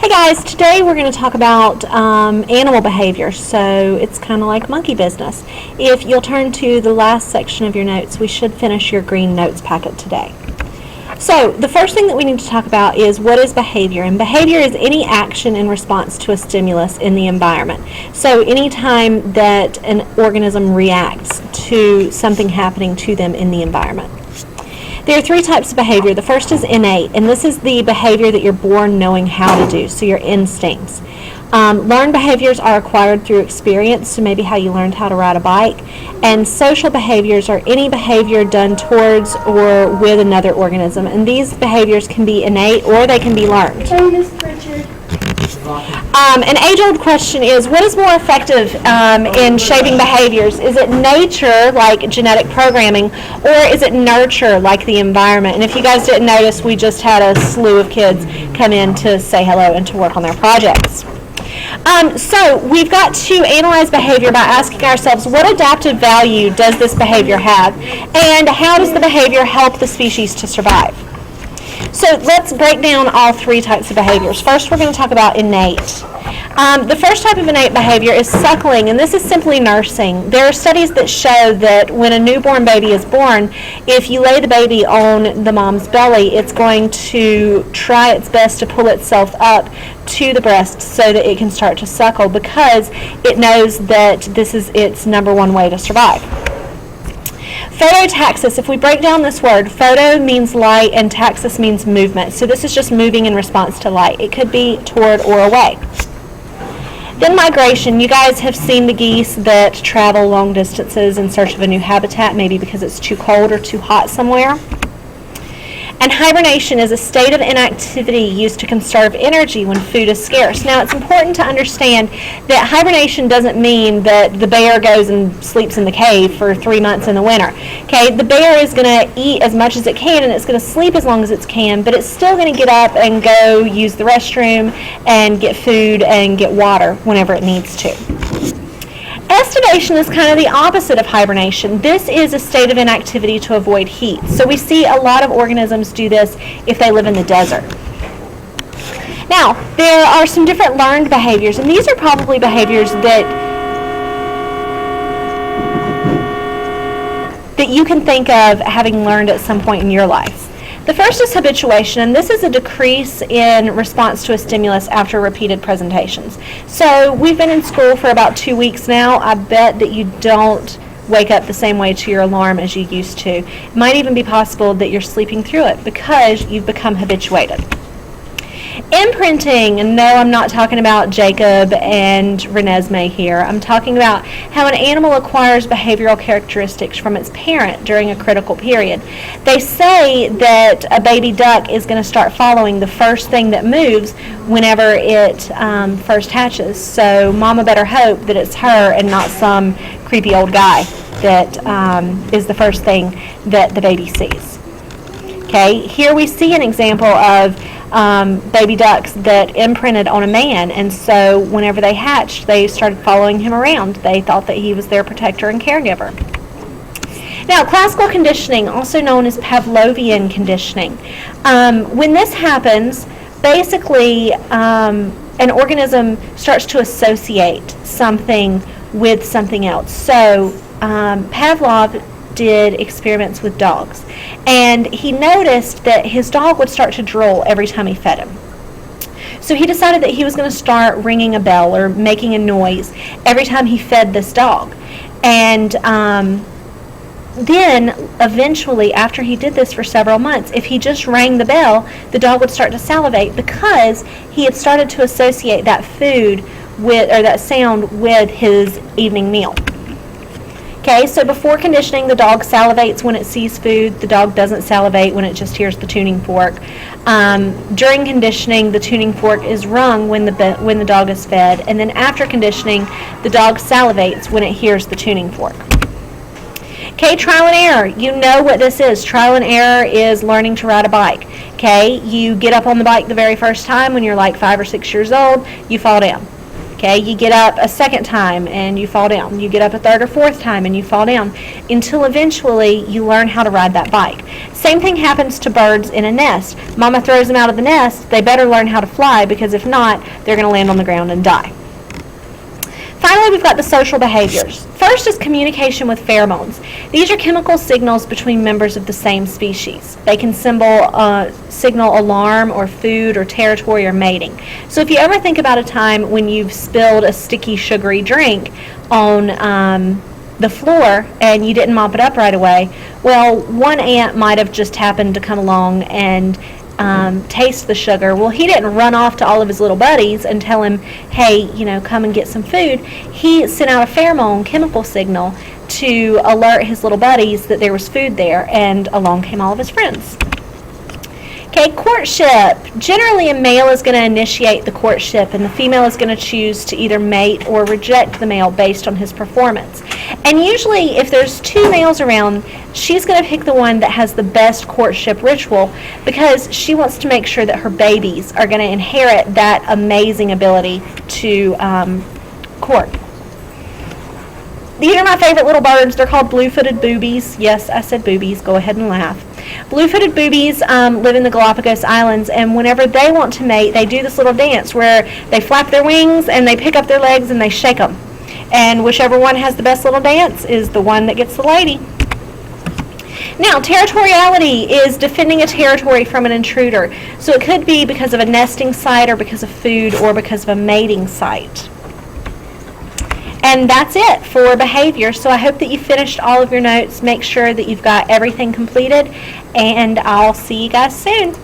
Hey guys, today we're going to talk about animal behavior, so it's kind of like monkey business. If you'll turn to the last section of your notes, we should finish your green notes packet today. So the first thing that we need to talk about is what is behavior, and behavior is any action in response to a stimulus in the environment. So anytime that an organism reacts to something happening to them in the environment. There are three types of behavior. The first is innate, and this is the behavior that you're born knowing how to do, so your instincts. Learned behaviors are acquired through experience, so maybe how you learned how to ride a bike. And social behaviors are any behavior done towards or with another organism. And these behaviors can be innate or they can be learned. Hey, Miss Pritchard. An age-old question is, what is more effective in shaping behaviors? Is it nature, like genetic programming, or is it nurture, like the environment? And if you guys didn't notice, we just had a slew of kids come in to say hello and to work on their projects. So we've got to analyze behavior by asking ourselves, what adaptive value does this behavior have? And how does the behavior help the species to survive? So let's break down all three types of behaviors. First, we're going to talk about innate. The first type of innate behavior is suckling, and this is simply nursing. There are studies that show that when a newborn baby is born, if you lay the baby on the mom's belly, it's going to try its best to pull itself up to the breast so that it can start to suckle, because it knows that this is its number one way to survive. Phototaxis, if we break down this word, photo means light and taxis means movement. So this is just moving in response to light. It could be toward or away. Then migration. You guys have seen the geese that travel long distances in search of a new habitat, maybe because it's too cold or too hot somewhere. And hibernation is a state of inactivity used to conserve energy when food is scarce. Now, it's important to understand that hibernation doesn't mean that the bear goes and sleeps in the cave for 3 months in the winter. Okay, the bear is going to eat as much as it can, and it's going to sleep as long as it can, but it's still going to get up and go use the restroom and get food and get water whenever it needs to. Estivation is kind of the opposite of hibernation. This is a state of inactivity to avoid heat. So we see a lot of organisms do this if they live in the desert. Now, there are some different learned behaviors, and these are probably behaviors that you can think of having learned at some point in your life. The first is habituation, and this is a decrease in response to a stimulus after repeated presentations. So we've been in school for about 2 weeks now. I bet that you don't wake up the same way to your alarm as you used to. It might even be possible that you're sleeping through it because you've become habituated. Imprinting, and no, I'm not talking about Jacob and Renesmee here. I'm talking about how an animal acquires behavioral characteristics from its parent during a critical period. They say that a baby duck is going to start following the first thing that moves whenever it first hatches. So mama better hope that it's her and not some creepy old guy that is the first thing that the baby sees. Okay, here we see an example of baby ducks that imprinted on a man, and so whenever they hatched, they started following him around. They thought that he was their protector and caregiver. Now, classical conditioning, also known as Pavlovian conditioning. When this happens, basically an organism starts to associate something with something else. So Pavlov did experiments with dogs, and he noticed that his dog would start to drool every time he fed him. So he decided that he was going to start ringing a bell or making a noise every time he fed this dog. And then eventually, after he did this for several months, if he just rang the bell, the dog would start to salivate because he had started to associate that food with, or that sound with, his evening meal. Okay, so before conditioning, the dog salivates when it sees food. The dog doesn't salivate when it just hears the tuning fork. During conditioning, the tuning fork is rung when the dog is fed, and then after conditioning, the dog salivates when it hears the tuning fork. Okay, trial and error. You know what this is. Trial and error is learning to ride a bike. Okay, you get up on the bike the very first time when you're like 5 or 6 years old, you fall down. Okay, you get up a second time and you fall down. You get up a third or fourth time and you fall down until eventually you learn how to ride that bike. Same thing happens to birds in a nest. Mama throws them out of the nest. They better learn how to fly, because if not, they're going to land on the ground and die. Finally, we've got the social behaviors. First is communication with pheromones. These are chemical signals between members of the same species. They can signal alarm or food or territory or mating. So if you ever think about a time when you've spilled a sticky, sugary drink on the floor and you didn't mop it up right away, well, one ant might have just happened to come along and taste the sugar. Well, he didn't run off to all of his little buddies and tell him, hey, come and get some food. He sent out a pheromone chemical signal to alert his little buddies that there was food there, and along came all of his friends. Okay, courtship. Generally, a male is going to initiate the courtship, and the female is going to choose to either mate or reject the male based on his performance. And usually, if there's two males around, she's going to pick the one that has the best courtship ritual, because she wants to make sure that her babies are going to inherit that amazing ability to court. These are my favorite little birds. They're called blue-footed boobies. Yes, I said boobies. Go ahead and laugh. Blue-footed boobies live in the Galapagos Islands, and whenever they want to mate, they do this little dance where they flap their wings and they pick up their legs and they shake them. And whichever one has the best little dance is the one that gets the lady. Now, territoriality is defending a territory from an intruder. So it could be because of a nesting site, or because of food, or because of a mating site. And that's it for behavior. So I hope that you finished all of your notes. Make sure that you've got everything completed, and I'll see you guys soon.